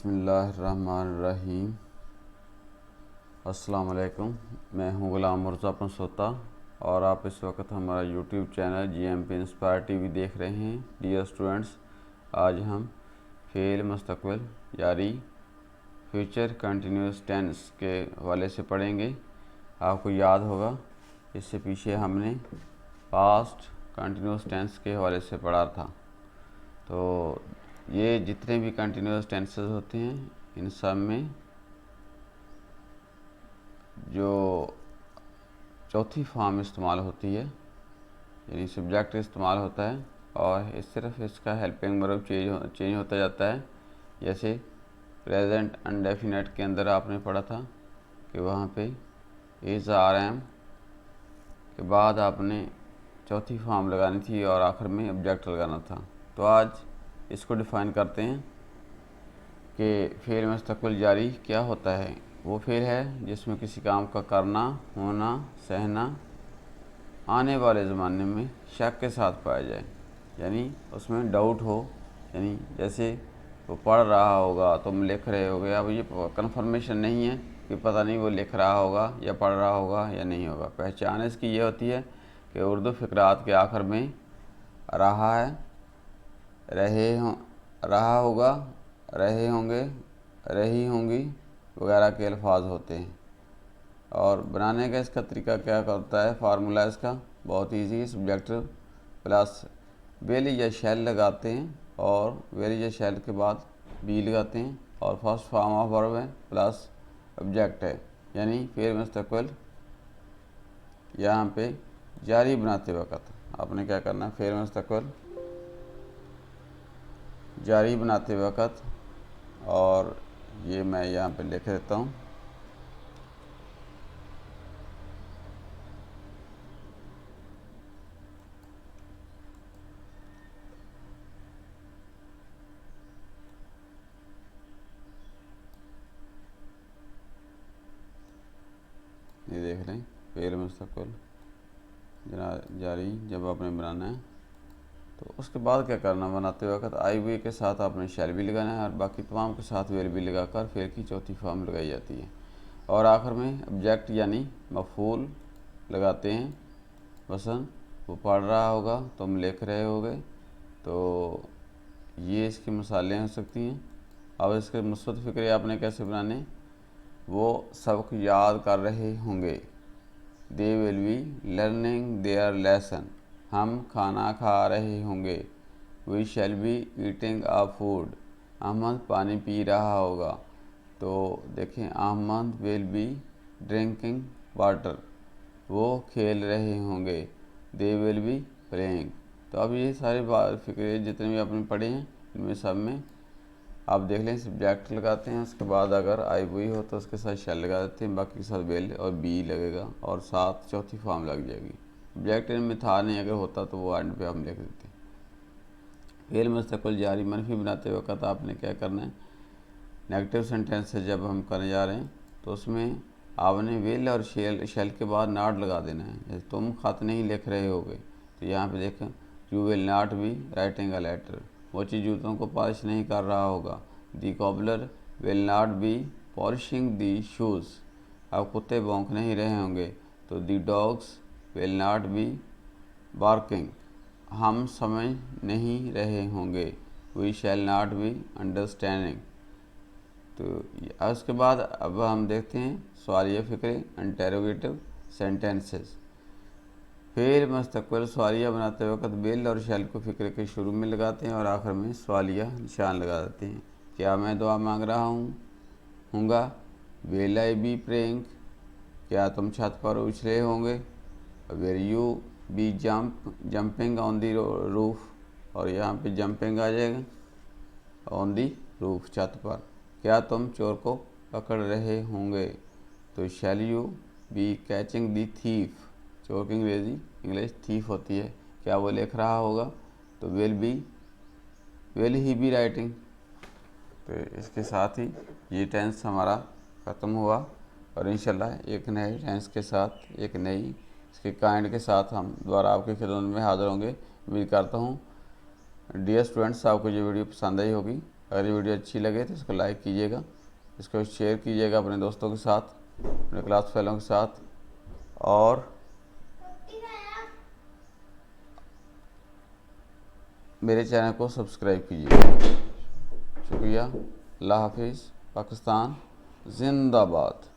बिस्मिल्लाहिर्रहमानिर्रहीम। अस्सलाम वालेकुम। मैं हूं गुलाम मुर्ज़ा पंसोता और आप इस वक्त हमारा YouTube channel GMP inspire TV देख रहे हैं। डियर स्टूडेंट्स, आज हम फ़ेल मुस्तक़बिल यारी फ्यूचर कंटिन्यूस टेंस के हवाले से पढ़ेंगे। आपको याद होगा इससे पीछे हमने पास्ट कंटिन्यूस टेंस के हवाले से पढ़ा था। तो ये जितने भी कंटिन्यूस टेंसेस होते हैं इन सब में जो चौथी फॉर्म इस्तेमाल होती है यानी सब्जेक्ट इस्तेमाल होता है और सिर्फ इसका हेल्पिंग वर्ब चेंज होता जाता है। जैसे प्रेजेंट अनडेफिनेट के अंदर आपने पढ़ा था कि वहाँ पे इज़ आर एम के बाद आपने चौथी फॉर्म लगानी थी और आखिर में ऑब्जेक्ट लगाना था। तो आज इसको डिफ़ाइन करते हैं कि फ़ेल मुस्तक़बिल जारी क्या होता है। वो फ़ेल है जिसमें किसी काम का करना, होना, सहना आने वाले ज़माने में शक के साथ पाया जाए, यानी उसमें डाउट हो। यानी जैसे वो पढ़ रहा होगा, तुम लिख रहे होगे, अब ये कंफर्मेशन नहीं है कि पता नहीं वो लिख रहा होगा या पढ़ रहा होगा या नहीं होगा। पहचान इसकी ये होती है कि उर्दू फ़िक़रात के आखिर में रहा है, रहा होगा, रहे होंगे, रही होंगी वगैरह के अल्फाज होते हैं। और बनाने का इसका तरीका क्या करता है, फार्मूला इसका बहुत इजी है। सब्जेक्ट प्लस वेल या शैल लगाते हैं और वेल या शैल के बाद बी लगाते हैं और फर्स्ट फॉर्म ऑफ वर्ब है प्लस ऑब्जेक्ट है, यानी फ़ेल मुस्तक़बिल यहाँ पे जारी बनाते वक्त आपने क्या करना है, फ़ेल मुस्तक़बिल जारी बनाते वक्त, और ये मैं यहाँ पे लिख देता हूँ। ये देख लें, फ़ेल मुस्तक़बिल जारी जब आपने बनाना है तो उसके बाद क्या करना, बनाते वक्त आई वी के साथ आपने शैल भी लगाना है और बाकी तमाम के साथ वेल भी लगाकर फ़ेल की चौथी फॉर्म लगाई जाती है। और आखिर में ऑब्जेक्ट यानी मफ़ूल लगाते हैं। मसलन वो पढ़ रहा होगा, तुम लिख रहे होगे, तो ये इसकी मिसालें हो सकती हैं। अब इसके मुस्बत फ़िक्रे आपने कैसे बनाने, वो सबक याद कर रहे होंगे, they will be learning their lesson, हम खाना खा रहे होंगे, we shall be eating a food, Ahmad पानी पी रहा होगा। तो देखें, Ahmad will be drinking water, वो खेल रहे होंगे, दे विल बी प्लेइंग। तो अब ये सारे फिक्रे जितने भी आपने पढ़े हैं इनमें सब में आप देख लें, सब्जेक्ट लगाते हैं, उसके बाद अगर आई वी हो तो उसके साथ शैल लगा देते हैं, बाकी के साथ वेल और बी लगेगा और साथ चौथी फॉर्म लग जाएगी। ऑब्जेक्ट इनमें था नहीं, अगर होता तो वो एंड पे हम लिख देते हैं। फ़ेल मुस्तक़बिल जारी मनफी बनाते वक्त आपने क्या करना है, नेगेटिव सेंटेंस से जब हम करने जा रहे हैं तो उसमें आपने वेल और शैल के बाद नॉट लगा देना है। जैसे तुम खत नहीं लिख रहे होगे तो यहाँ पे देखें, you will not be writing a letter, वो चीज़ जूतों को पॉलिश नहीं कर रहा होगा, the cobbler will not be polishing the shoes, अब कुत्ते भौंक नहीं रहे होंगे, तो the dogs will not be barking, हम समझ नहीं रहे होंगे, we shall not be understanding. तो उसके बाद अब हम देखते हैं सवालिया फ़िक्रे, इंटेरोगेटिव सेंटेंसेस। फ़ेल मुस्तक़बिल सवालिया बनाते वक्त विल और शैल को फ़िक्रे के शुरू में लगाते हैं और आखिर में सवालिया निशान लगा देते हैं। क्या मैं दुआ मांग रहा हूँगा, विल आई बी प्रेइंग, क्या तुम छत पर उछले होंगे, will you be jumping on the roof, और यहाँ पे जंपिंग आ जाएगा, ऑन दी रूफ छत पर। क्या तुम चोर को पकड़ रहे होंगे, तो shall you B catching the thief, चोर की अंग्रेज़ी इंग्लिश थीफ होती है। क्या वो लिख रहा होगा, तो विल ही बी राइटिंग। तो इसके साथ ही ये टेंस हमारा ख़त्म हुआ और इंशाल्लाह एक नए टेंस के साथ, एक नई इसके काइंड के साथ हम दोबारा आपकी खिदमत में हाज़िर होंगे। उम्मीद करता हूँ डियर स्टूडेंट्स आपको ये वीडियो पसंद आई होगी। अगर ये वीडियो अच्छी लगे तो इसको लाइक कीजिएगा, इसको शेयर कीजिएगा अपने दोस्तों के साथ, अपने क्लास फेलों के साथ, और मेरे चैनल को सब्सक्राइब कीजिएगा। शुक्रिया। अल्लाह हाफिज़। पाकिस्तान जिंदाबाद।